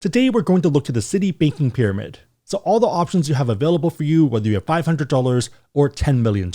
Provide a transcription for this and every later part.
Today we're going to look at the Citi banking pyramid. So all the options you have available for you, whether you have $500 or $10 million.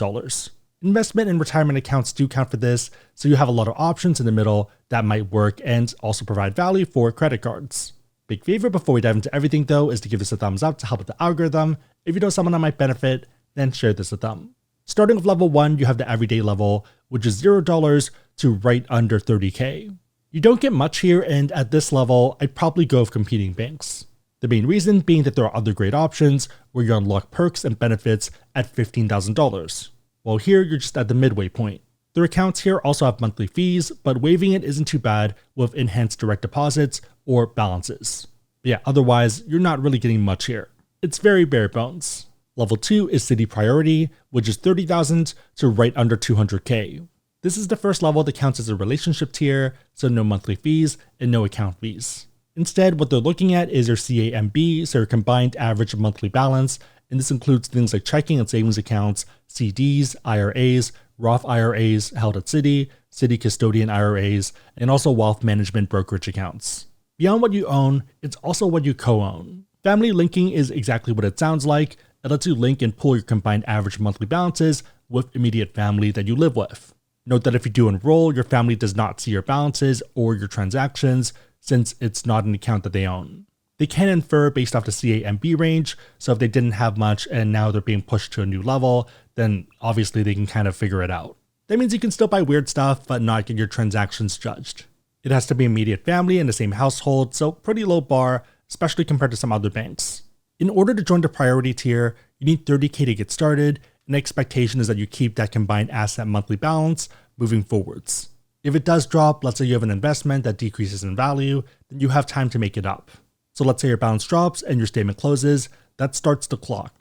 Investment and retirement accounts do count for this, so you have a lot of options in the middle that might work and also provide value for credit cards. Big favor before we dive into everything though is to give this a thumbs up to help with the algorithm. If you know someone that might benefit, then share this with them. Starting with level 1, you have the everyday level, which is $0 to right under 30K. You don't get much here, and at this level, I'd probably go with competing banks. The main reason being that there are other great options where you unlock perks and benefits at $15,000. While here, you're just at the midway point. Their accounts here also have monthly fees, but waiving it isn't too bad with enhanced direct deposits or balances. But yeah, otherwise, you're not really getting much here. It's very bare bones. Level 2 is Citi Priority, which is $30,000 to right under 200K. This is the first level that counts as a relationship tier, so no monthly fees and no account fees. Instead, what they're looking at is your CAMB, so your combined average monthly balance, and this includes things like checking and savings accounts, CDs, IRAs, Roth IRAs held at Citi, Citi custodian IRAs, and also wealth management brokerage accounts. Beyond what you own, it's also what you co-own. Family linking is exactly what it sounds like. It lets you link and pull your combined average monthly balances with immediate family that you live with. Note that if you do enroll, your family does not see your balances or your transactions since it's not an account that they own. They can infer based off the CAMB range, so if they didn't have much and now they're being pushed to a new level, then obviously they can kind of figure it out. That means you can still buy weird stuff but not get your transactions judged. It has to be immediate family in the same household, so pretty low bar, especially compared to some other banks. In order to join the priority tier, you need 30K to get started, and the expectation is that you keep that combined asset monthly balance moving forwards. If it does drop, let's say you have an investment that decreases in value, then you have time to make it up. So let's say your balance drops and your statement closes, that starts the clock.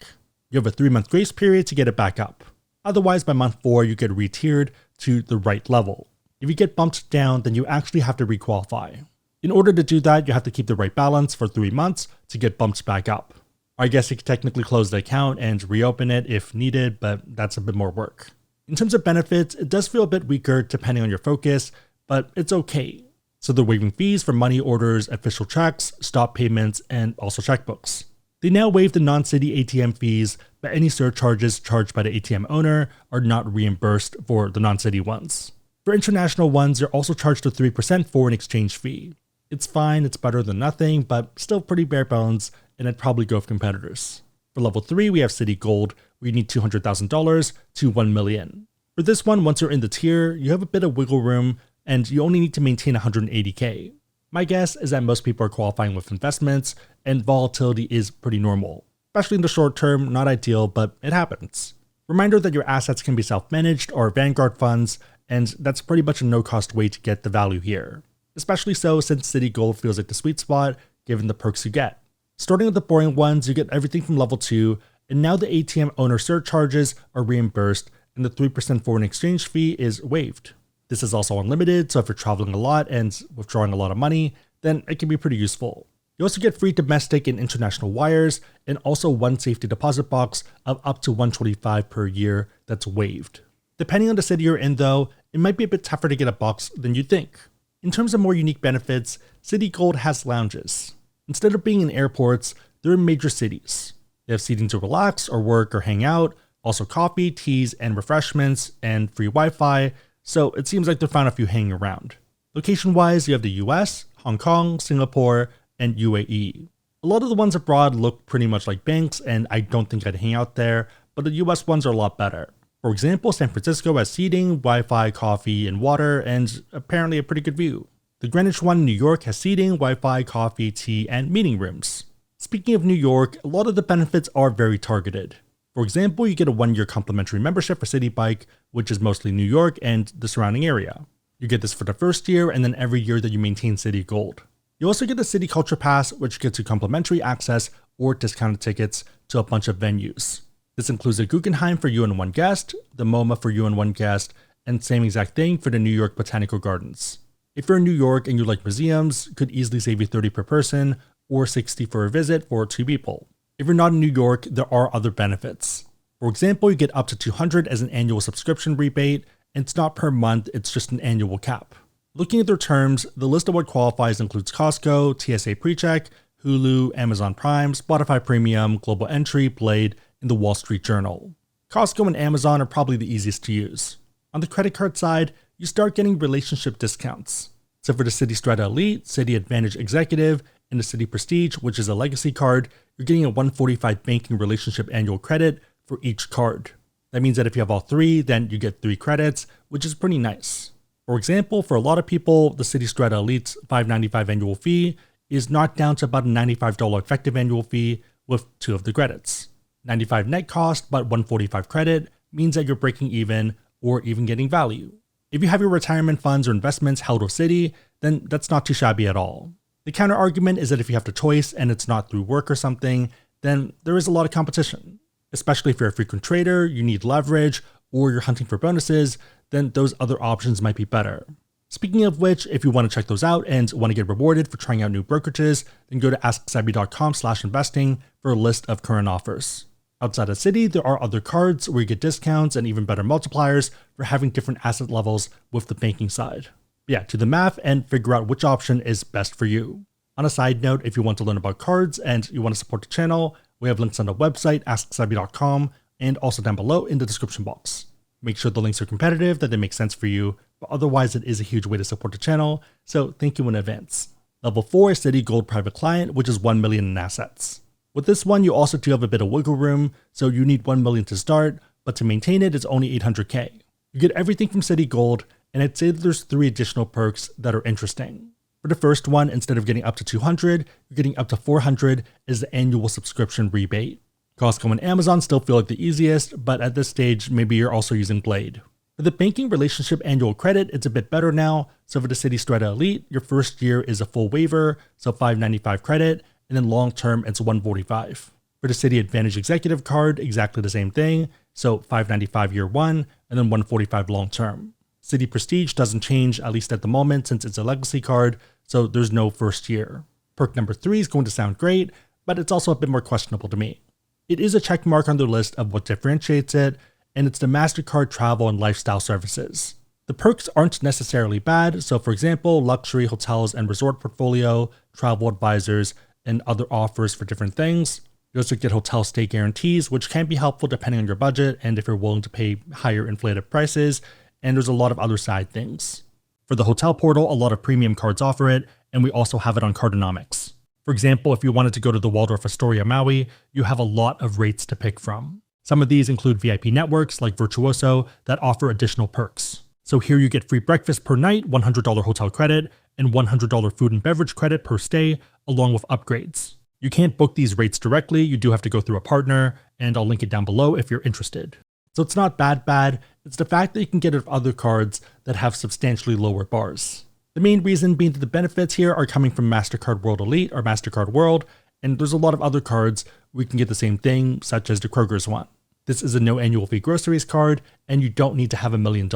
You have a 3-month grace period to get it back up. Otherwise, by month 4, you get re-tiered to the right level. If you get bumped down, then you actually have to requalify. In order to do that, you have to keep the right balance for 3 months to get bumped back up. I guess you could technically close the account and reopen it if needed, but that's a bit more work. In terms of benefits, it does feel a bit weaker depending on your focus, but it's okay. So they're waiving fees for money orders, official checks, stop payments, and also checkbooks. They now waive the non-Citi ATM fees, but any surcharges charged by the ATM owner are not reimbursed for the non-Citi ones. For international ones, you're also charged a 3% foreign exchange fee. It's fine, it's better than nothing, but still pretty bare bones, and I'd probably go with competitors. For level 3, we have Citi Gold, where you need $200,000 to $1 million. For this one, once you're in the tier, you have a bit of wiggle room, and you only need to maintain 180K. My guess is that most people are qualifying with investments, and volatility is pretty normal. Especially in the short term, not ideal, but it happens. Reminder that your assets can be self-managed or Vanguard funds, and that's pretty much a no-cost way to get the value here. Especially so since Citi Gold feels like the sweet spot, given the perks you get. Starting with the boring ones, you get everything from level 2, and now the ATM owner surcharges are reimbursed, and the 3% foreign exchange fee is waived. This is also unlimited, so if you're traveling a lot and withdrawing a lot of money, then it can be pretty useful. You also get free domestic and international wires, and also one safety deposit box of up to $125 per year that's waived. Depending on the city you're in though, it might be a bit tougher to get a box than you'd think. In terms of more unique benefits, Citigold has lounges. Instead of being in airports, they're in major cities. They have seating to relax or work or hang out, also coffee, teas, and refreshments, and free Wi-Fi, so it seems like they'll find a few hanging around. Location-wise, you have the US, Hong Kong, Singapore, and UAE. A lot of the ones abroad look pretty much like banks, and I don't think I'd hang out there, but the US ones are a lot better. For example, San Francisco has seating, Wi-Fi, coffee, and water, and apparently a pretty good view. The Greenwich one in New York has seating, Wi-Fi, coffee, tea, and meeting rooms. Speaking of New York, a lot of the benefits are very targeted. For example, you get a 1-year complimentary membership for Citi Bike, which is mostly New York and the surrounding area. You get this for the first year and then every year that you maintain Citi Gold. You also get the Citi Culture Pass, which gets you complimentary access or discounted tickets to a bunch of venues. This includes the Guggenheim for you and one guest, the MoMA for you and one guest, and same exact thing for the New York Botanical Gardens. If you're in New York and you like museums, could easily save you $30 per person or $60 for a visit for 2 people. If you're not in New York, there are other benefits. For example, you get up to $200 as an annual subscription rebate, and it's not per month, it's just an annual cap. Looking at their terms, the list of what qualifies includes Costco, TSA PreCheck, Hulu, Amazon Prime, Spotify Premium, Global Entry, Blade, and the Wall Street Journal. Costco and Amazon are probably the easiest to use. On the credit card side, you start getting relationship discounts. So for the Citi Strata Elite, Citi Advantage Executive, and the Citi Prestige, which is a legacy card, you're getting a $145 banking relationship annual credit for each card. That means that if you have all three, then you get 3 credits, which is pretty nice. For example, for a lot of people, the Citi Strata Elite's $595 annual fee is knocked down to about a $95 effective annual fee with 2 of the credits. $95 net cost, but $145 credit means that you're breaking even or even getting value. If you have your retirement funds or investments held with Citi, then that's not too shabby at all. The counter argument is that if you have the choice and it's not through work or something, then there is a lot of competition. Especially if you're a frequent trader, you need leverage, or you're hunting for bonuses, then those other options might be better. Speaking of which, if you want to check those out and want to get rewarded for trying out new brokerages, then go to asksebby.com/investing for a list of current offers. Outside of Citi, there are other cards where you get discounts and even better multipliers for having different asset levels with the banking side. Yeah, do the math and figure out which option is best for you. On a side note, if you want to learn about cards and you want to support the channel, we have links on the website, asksebby.com, and also down below in the description box. Make sure the links are competitive, that they make sense for you, but otherwise it is a huge way to support the channel, so thank you in advance. Level 4 is Citi Gold Private Client, which is $1 million in assets. With this one, you also do have a bit of wiggle room, so you need $1 million to start, but to maintain it, it's only $800K. You get everything from Citi Gold, and I'd say that there's 3 additional perks that are interesting. For the first one, instead of getting up to $200, you're getting up to $400 as the annual subscription rebate. Costco and Amazon still feel like the easiest, but at this stage, maybe you're also using Blade. For the banking relationship annual credit, it's a bit better now. So for the Citi Strata Elite, your first year is a full waiver, so $595 credit, and then long term, it's $145. For the Citi Advantage Executive card, exactly the same thing, so $595 year 1, and then $145 long term. Citi Prestige doesn't change, at least at the moment, since it's a legacy card, so there's no first year. Perk number 3 is going to sound great, but it's also a bit more questionable to me. It is a check mark on the list of what differentiates it, and it's the MasterCard travel and lifestyle services. The perks aren't necessarily bad, so for example, luxury hotels and resort portfolio, travel advisors, and other offers for different things. You also get hotel stay guarantees, which can be helpful depending on your budget and if you're willing to pay higher inflated prices, and there's a lot of other side things. For the hotel portal, a lot of premium cards offer it, and we also have it on Cardonomics. For example, if you wanted to go to the Waldorf Astoria Maui, you have a lot of rates to pick from. Some of these include VIP networks like Virtuoso that offer additional perks. So here you get free breakfast per night, $100 hotel credit, and $100 food and beverage credit per stay, along with upgrades. You can't book these rates directly, you do have to go through a partner, and I'll link it down below if you're interested. So it's not bad, it's the fact that you can get it with other cards that have substantially lower bars. The main reason being that the benefits here are coming from MasterCard World Elite or MasterCard World, and there's a lot of other cards where you can get the same thing, such as the Kroger's one. This is a no annual fee groceries card, and you don't need to have $1 million.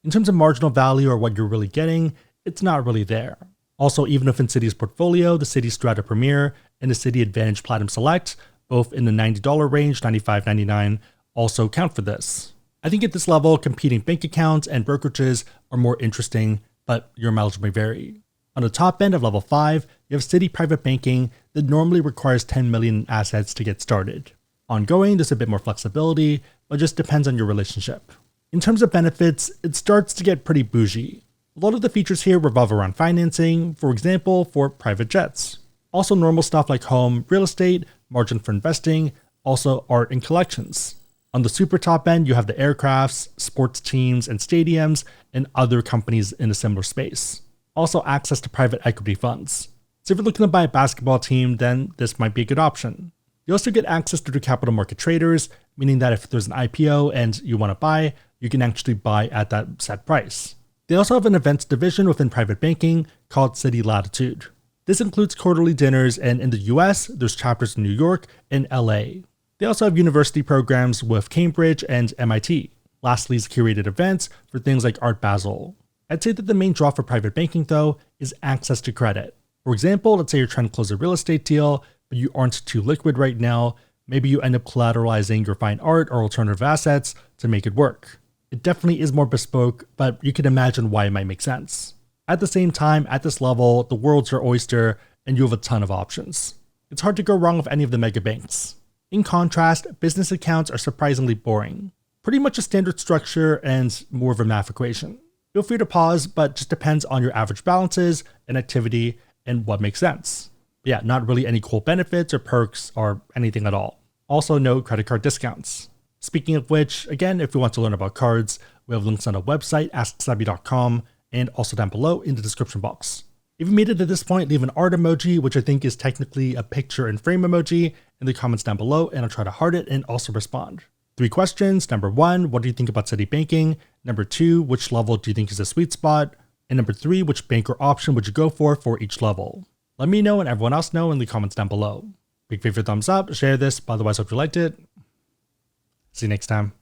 In terms of marginal value or what you're really getting, it's not really there. Also, even within Citi's portfolio, the Citi Strata Premier and the Citi Advantage Platinum Select, both in the $90 range, $95.99, also count for this. I think at this level, competing bank accounts and brokerages are more interesting, but your mileage may vary. On the top end of level 5, you have Citi Private Banking that normally requires $10 million in assets to get started. Ongoing, there's a bit more flexibility, but just depends on your relationship. In terms of benefits, it starts to get pretty bougie. A lot of the features here revolve around financing, for example, for private jets. Also normal stuff like home, real estate, margin for investing, also art and collections. On the super top end, you have the aircrafts, sports teams and stadiums, and other companies in a similar space. Also access to private equity funds. So if you're looking to buy a basketball team, then this might be a good option. You also get access to the capital market traders, meaning that if there's an IPO and you want to buy, you can actually buy at that set price. They also have an events division within private banking called Citi Latitude. This includes quarterly dinners, and in the US, there's chapters in New York and LA. They also have university programs with Cambridge and MIT. Lastly is curated events for things like Art Basel. I'd say that the main draw for private banking, though, is access to credit. For example, let's say you're trying to close a real estate deal, but you aren't too liquid right now. Maybe you end up collateralizing your fine art or alternative assets to make it work. It definitely is more bespoke, but you can imagine why it might make sense. At the same time, at this level, the world's your oyster, and you have a ton of options. It's hard to go wrong with any of the mega banks. In contrast, business accounts are surprisingly boring. Pretty much a standard structure and more of a math equation. Feel free to pause, but just depends on your average balances and activity and what makes sense. But yeah, not really any cool benefits or perks or anything at all. Also, no credit card discounts. Speaking of which, again, if you want to learn about cards, we have links on our website, asksebby.com, and also down below in the description box. If you made it to this point, leave an art emoji, which I think is technically a picture and frame emoji, in the comments down below, and I'll try to heart it and also respond. 3 questions. Number 1, what do you think about Citi banking? Number 2, which level do you think is a sweet spot? And number 3, which bank or option would you go for each level? Let me know and everyone else know in the comments down below. Big favor thumbs up, share this, otherwise hope you liked it. See you next time.